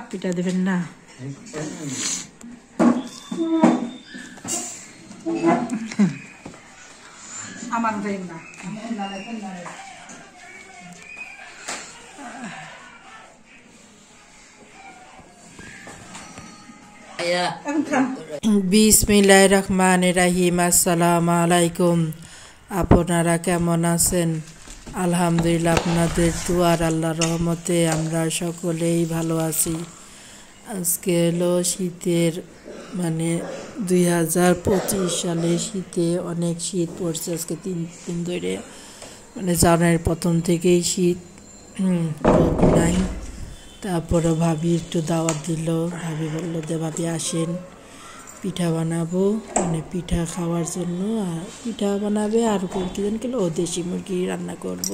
পিঠা দেবেন না? আমার দেন না। বিসমিল্লাহির রহমানির রহিম। আসসালামু আলাইকুম। আপনারা কেমন আছেন? আলহামদুলিল্লাহ, আপনাদের দুয়ার আল্লাহর রহমতে আমরা সকলেই ভালো আছি। আজকে হলো শীতের 2025 সালে শীতে অনেক শীত পড়ছে। আজকে 3 দিন ধরে জানুয়ারির প্রথম থেকেই শীত, রোদ নাই। তারপরে ভাবি একটু দাওয়াত দিল। ভাবি বললো যে ভাবি আসেন, পিঠা বানাবো, পিঠা খাওয়ার জন্য। আর পিঠা বানাবে আর কি জানি কিলো দেশি মুরগি রান্না করব।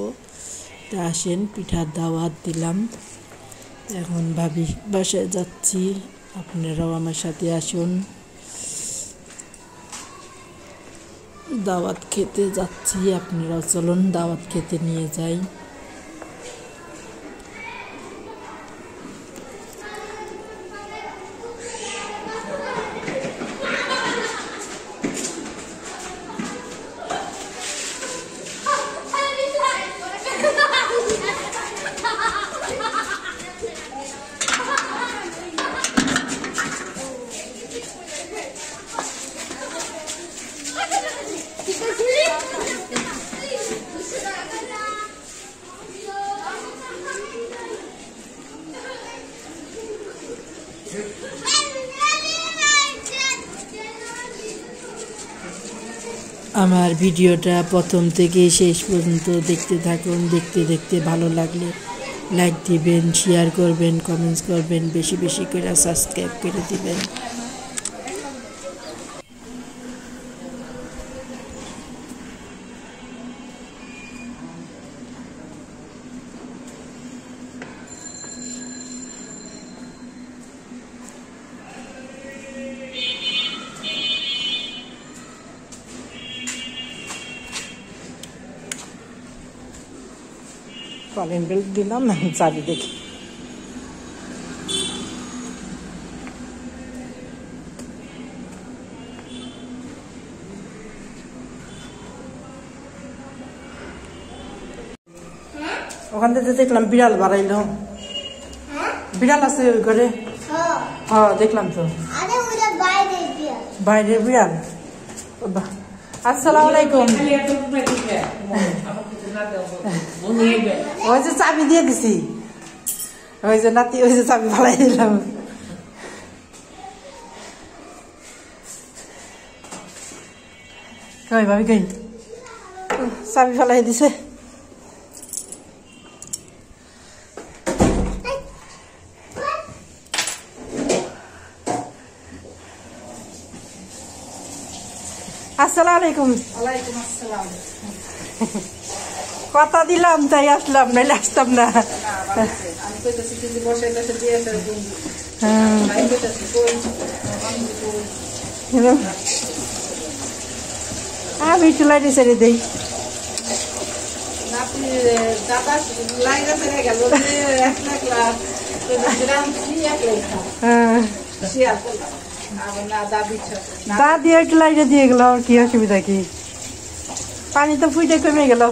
তা আসেন, পিঠার দাওয়াত দিলাম। এখন ভাবি বাসায় যাচ্ছি, আপনারাও আমার সাথে আসুন। দাওয়াত খেতে যাচ্ছি, আপনারাও চলুন দাওয়াত খেতে নিয়ে যাই। আমার ভিডিওটা প্রথম থেকে শেষ পর্যন্ত দেখতে থাকুন। দেখতে দেখতে ভালো লাগলে লাইক দিবেন, শেয়ার করবেন, কমেন্টস করবেন, বেশি বেশি করে সাবস্ক্রাইব করে দিবেন। কলিং বেল দিলাম, চাবি দেখি। ওখান থেকে দেখলাম বিড়াল বাড়াইল। বিড়াল আছে ওই ঘরে? হ্যাঁ দেখলাম তো, বাইরে বিড়াল। আসসালামু আলাইকুম। ওই যে চাবি দিয়ে দিছি, ওই যে নাতি, ওই যে চাবি ফালাই দিলাম। কই ভাবি কই? চাবি ফালাই দিছে। আসসালামু আলাইকুম। ওয়ালাইকুম আসসালাম। কথা দিলাম তাই আসলাম, নাইলে আসতাম না। আমি একটু লাইটে ছেড়ে দিই। দাদি একটু লাইটে দিয়ে গেল, কি অসুবিধা কি? পানি তো ফুটে কমে গেল।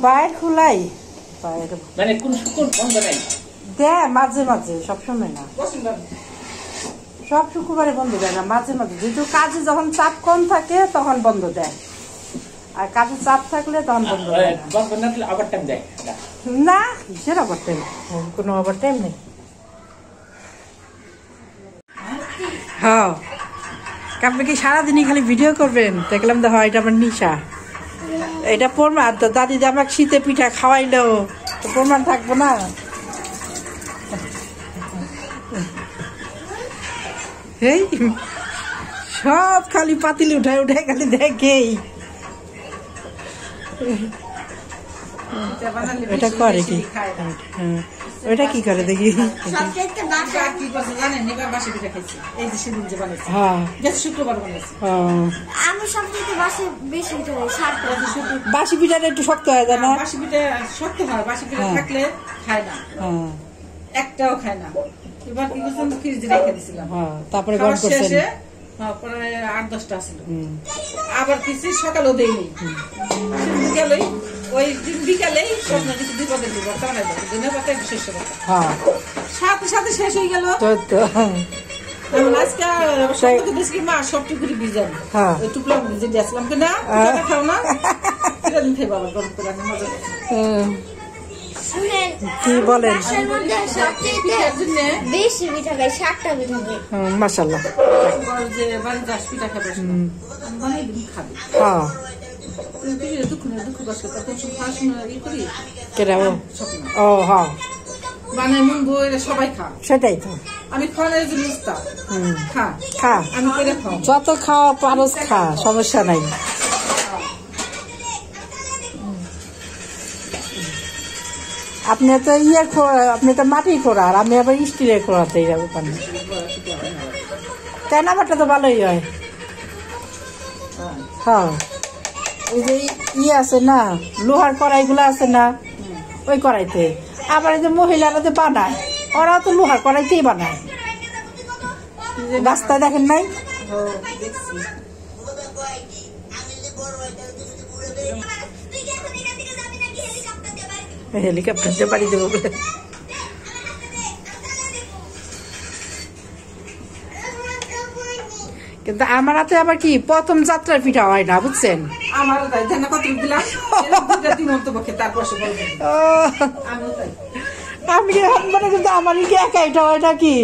বাইর খোলাই দে মাঝে মাঝে, সবসময় না। সব শুক্রবারে বন্ধ দেয় না, মাঝে মাঝে। যেহেতু কাজে যখন চাপ কম থাকে তখন বন্ধ দেয়, আর কাজে চাপ থাকলে তখন বন্ধ দেয় না। কিসের ওভার টাইম? কোনো ওভার টাইম নেই। হ্যাঁ, আপনি কি সারাদিনই খালি ভিডিও করবেন? দেখলাম তো, হয় এটা আমার নিশা। এটা প্রমাণ তো, দাদি যে আমাকে শীতে পিঠা খাওয়াইলো, তো প্রমাণ থাকবো না? এই সব খালি পাতিল উঠায় উঠায় খালি দেখেই। এটা করে কি? ওইটা কি করে দেখি? সবচেয়ে বাসা কি করছে জানেন? এবার বাসি পিঠা খাইছি। এই যে সেদিন যে বানাইছি। হ্যাঁ। গত শুক্রবার বানাইছি। আমি সবচেয়ে বাসি বেশি পিঠা খাই। সাতটা। বাসি পিঠাটা একটু শক্ত হয় না? বাসি পিঠা শক্ত হয়। বাসি পিঠা থাকলে খায় না। একটাও খায় না। এবার কি করছেন? ফ্রিজে রেখে দিয়েছিলাম। তারপরে গরম করছেন। পরে 8-10টা ছিল। আবার কিছু সকালেও দেয়নি। বিকালে ওই দিন বিকালেই স্বপ্ন কিছু বিপদে দিব তাহলে দিনের পাতা একটু শেষ হবে। সাথে সাথে শেষ হয়ে গেল। আজকে বেশি মা সবটুকু ভিজান ওই টুকলা ভিজে দিয়েছিলাম কিনা খাও না দিন খাই বাবা গরম করে মজা কি বলেন? বেশি পিঠা খাই 7টা পিঠা খাই। মাশাআল্লাহ। যে বাড়ি যাস পিঠা খাবে বানাই দিন খাবে। দুঃখ কষ্ট তখন ই করি বানাই মন বই সবাই খা। সেটাই তো আমি খাওয়ানোর জন্য খা খা আমি করে খাও যত খাওয়া পারস খা, সমস্যা নাই। আপনি তো আপনি তো মাটির খোড়া আর আমি আবার স্টিলের খোড়াতে যাবো পানি। তাই না? আমারটা তো ভালোই হয়। হ্যাঁ, ওই যে আছে না লোহার কড়াইগুলো আছে না, ওই কড়াইতে। আবার এই যে মহিলারা তো বানায়, ওরাও তো লোহার কড়াইতেই বানায়। রাস্তায় দেখেন নাই? হেলিকপ্টার দিয়ে বাড়ি দেবো বলে। কিন্তু আমার হাতে আবার কি প্রথম যাত্রার পিঠা হয় না, বুঝছেন? আমার আমি মানে কিন্তু আমার কি একা এটা হয় নাকি?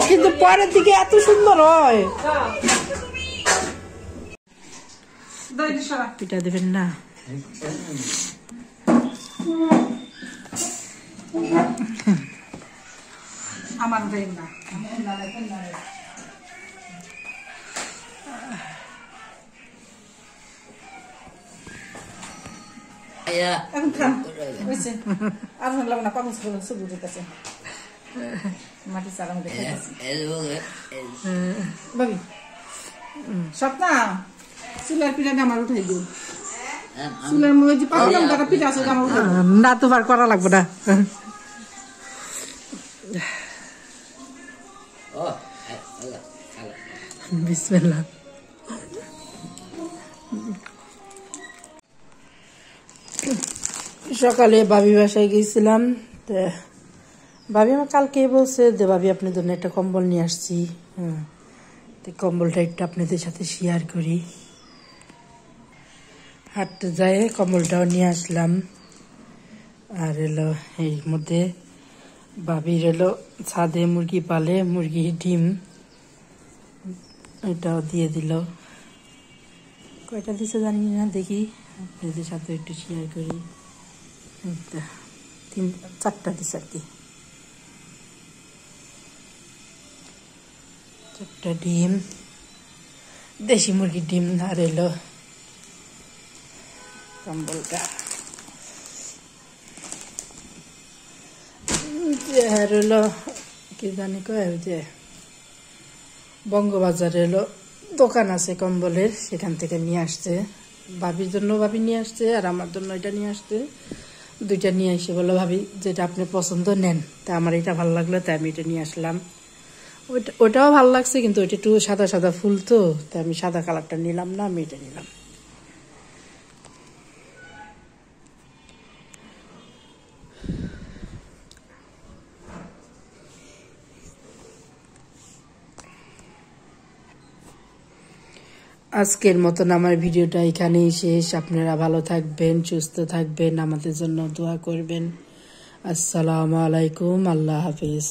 কিন্তু পরের দিকে এত সুন্দর হয়। পিঠা দেবেন না? আমার দেন না। এখন খান বুঝছে আর লাগবে না পাগল সবুজ দিতেছে মাটি চালাম দেখাইতেছে ভাবি স্বপ্না চুলের পিঠাটা আমার উঠাই দিন। চুলের মধ্যে যে পাঁচলাম টাকা পিঠা আছে আমার উঠাই না, তোমার করা লাগবে না। বিসমিল্লাহ। সকালে ভাবি বাসায় গেছিলাম, ভাবি আমার কালকে বলছে যে ভাবি আপনার জন্য একটা কম্বল নিয়ে আসছি। কম্বলটা একটু আপনাদের সাথে শেয়ার করি। হাঁটতে যায় কম্বলটাও নিয়ে আসলাম। আর এলো এর মধ্যে ভাবির এলো ছাদে মুরগি পালে, মুরগির ডিম এটাও দিয়ে দিল। কয়টা দিছে জানি না, দেখি আপনাদের সাথে একটু শেয়ার করি। 4টা দিছে আর কি, 4টা ডিম, দেশি মুরগির ডিম। আর এলো কম্বলটা। আর হলো কি জানি কয়, ওই যে বঙ্গবাজারে এলো দোকান আছে কম্বলের, সেখান থেকে নিয়ে আসছে। ভাবির জন্য ভাবি নিয়ে আসছে, আর আমার জন্য এটা নিয়ে আসছে। 2টা নিয়ে এসে বললো ভাবি যেটা আপনি পছন্দ নেন। তা আমার এটা ভালো লাগলো, তাই আমি এটা নিয়ে আসলাম। ওটাও ভালো লাগছে, কিন্তু ওইটা একটু সাদা সাদা ফুল তো, তাই আমি সাদা কালারটা নিলাম না, আমি এটা নিলাম। আজকের মতন আমার ভিডিওটা এখানেই শেষ। আপনারা ভালো থাকবেন, সুস্থ থাকবেন, আমাদের জন্য দোয়া করবেন। আসসালামু আলাইকুম, আল্লাহ হাফিজ।